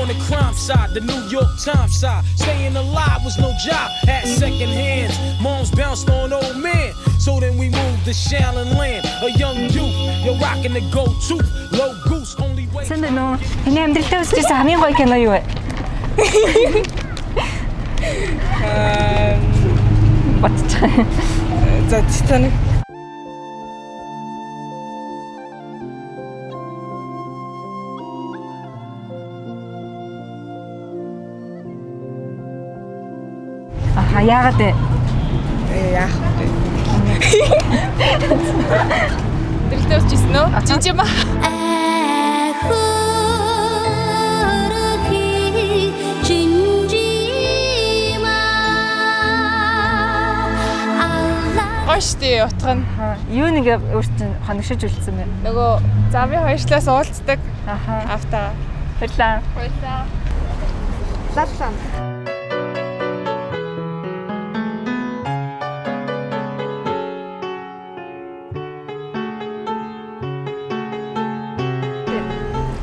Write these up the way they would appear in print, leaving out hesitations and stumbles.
on the crime side, the New York Times side. Staying alive was no job, had second hands. Moms bounced on old men, so then we moved to Shaolin Land. A young youth, you're rocking the gold tooth, low goose, only way. Сэнд нөө таны амьдралтай үзчихсэн хамгийн гоё кино юу вэ? Батцаа. За Титаник. Яагаад вэ? Яах вэ? Дэлтэй үзчихсэн үү? Жижима. Гоштой утга нь Юу нэг өөртөө хоногшиж үлдсэн бэ? нөгөө замын хоёрчлаас уулздаг. Автаа. Баярлалаа. Латлан.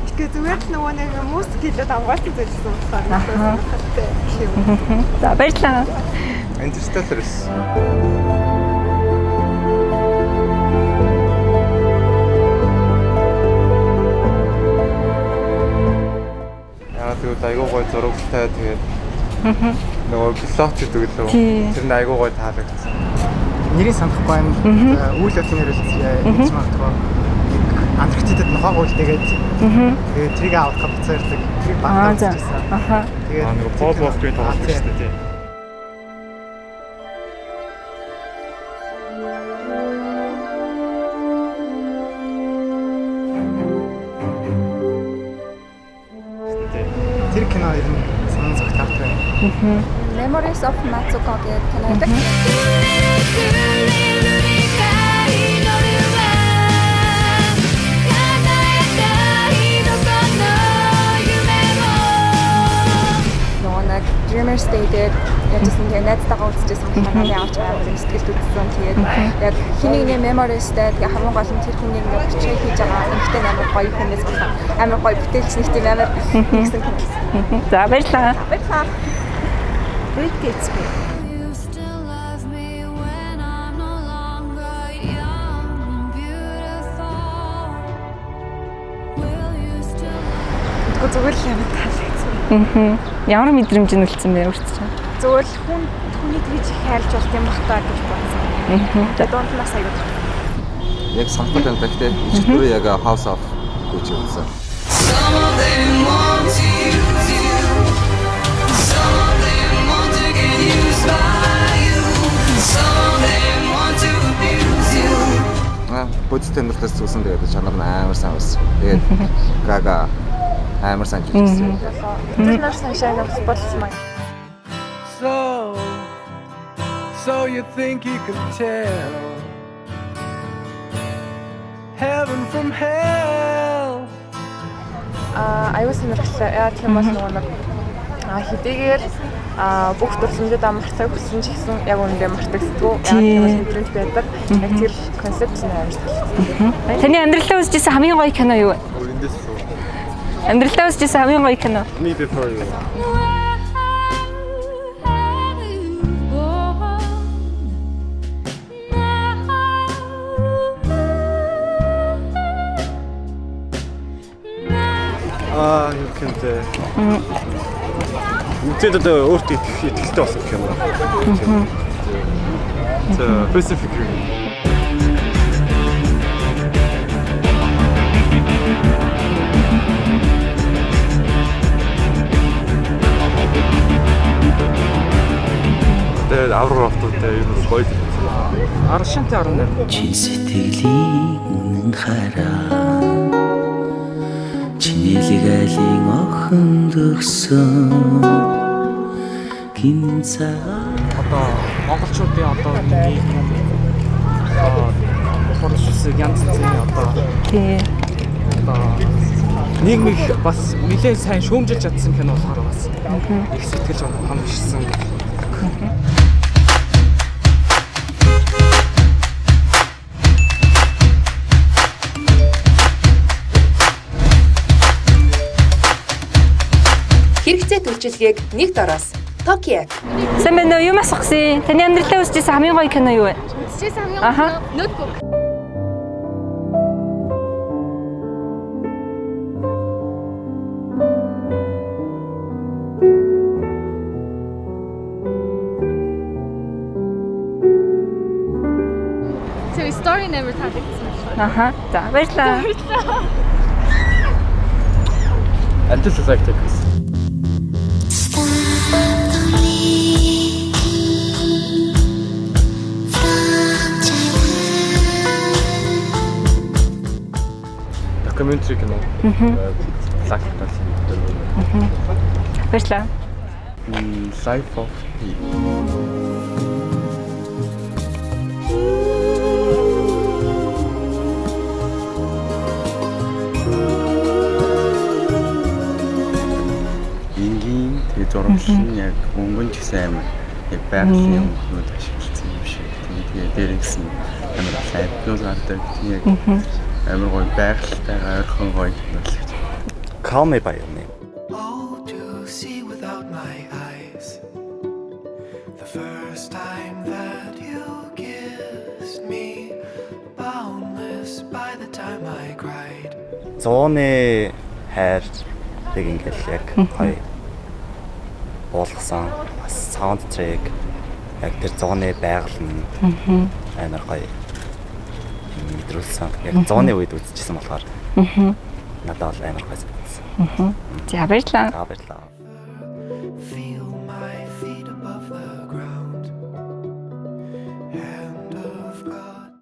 Гэхдээ зүгээр л нөгөө нэг музик хэлээд авгаалт үзсэн болохоор. За баярлалаа. Интерстелларс. Тэгээд айгуу гой зурагтай тэгээд нөгөө пилот гэдэг лөө тэр нь айгуу гой таалагдсан. Нэрийг санахгүй юм. Үйл явдлын нэрээс хийж магадгүй. Антарктидад нохоо гуйлтайгээд тэгээд трийг авах капацирдаг. Трийг багтааж ирсэн. Тэгээд нөгөө Пол Уокерийн тоглож байсан тийм. Тэр кино ер нь санаа зовтолтой байна. Memories of Matsuko гэдэг кино байдаг. Нэг Dreamers Day-д яжсэн тэгээ найзтайгаа үзчихсэн болохоор явж байгаа сэтгэлд үзсэн. Тэгээд яг хэнийг нэ Memories-тэй тэгээ хамгийн гол нь тэр хүний ингээд бичиг хийж байгаа эмхтэй амар гоё хүмүүс байна. Амар гоё бүтээлч нэг тийм амар гэсэн юм. За баярлалаа. Баярлалаа. Great Gatsby. Зүгээр л юм таалагдсан. Ямар мэдрэмж нь үлдсэн бэ өөртөө? Зүгээр л хүний тэгж хайрлж болт юм бах таа гэж бодсон. Тэгээд дунднаас аяг. Яг санхүү тань гэхдээ ичгдүрээ яг House of Gucci үзсэн. Бодит амьдралаас зүсэн тэгээд чанар нь амар сайн байсан. Тэгээд Gaga амар сайн жижигсэн. Тэр нар саншаа авах болсон маа. So you think you can tell heaven from hell? Аюу сонирхолтой. Яа тийм бол нөгөө нэг хэдийгээр бүх дурсамжуудаа мартах хүссэн ч гэсэн яг үүндээ мартагддаггүй. Яг тийм бол хэдрэлт байдаг. Яг тэр концепт нь амар таалагдсан. Таны амьдралаа үзчихсэн хамгийн гоё кино юу вэ? Эндээс шүү. Амьдралаа үзчихсэн хамгийн гоё кино. Me Before You. Юу гэнтэй. Үгүй дээ өөртөө ихтэй болсон гэх юм уу. За Pacific Rim. Тэгээд аврал автуудтай юм гоё. Аршинтай 18. Чин сэтгэлийн үнэн хараа. Чинэлгэлийн охин дөгсөн. Гинцаа Одоо монголчуудын одоо нэг хурцсыг янз бүрийн одоо нийгмийг бас нэлээд сайн шүүмжилж чадсан кино болохоор бас их сэтгэлж хандсан. үйлчилгээг нэг дороос. Токио. Сайн байна уу? Юу асуусан? Таны амьдралдаа үзчихсэн хамгийн гоё кино юу вэ? Үзчихсэн хамгийн гоё Notebook. So story never таалагдсан. За баярлалаа. Антисоциальтай гэсэн. Докюментари кино. Баярлалаа. Life of Pi. Ингийн тэгээ зурагч нь яг өнгөн ч гэсэн амар яг байгалийн өнгөнүүд ашигласан юм шиг. Тэгээ дээр гэсэн амар лайвнууд гардаг. Яг амар гоё байгальтайгаа ойрхон гоё кино л гэж. Call me by your name. Oh, to see without my eyes. The first time that you kissed me, boundless by the time I cried. Зооны хайр тэг ингээл яг гоё болгосон бас саундтрек яг тэр зооны байгаль нь амар гоё мэдрүүлсэн. Яг зооны үед үзчихсэн болохоор надад бол амар гоё санагдсан. За баярлалаа. За баярлалаа.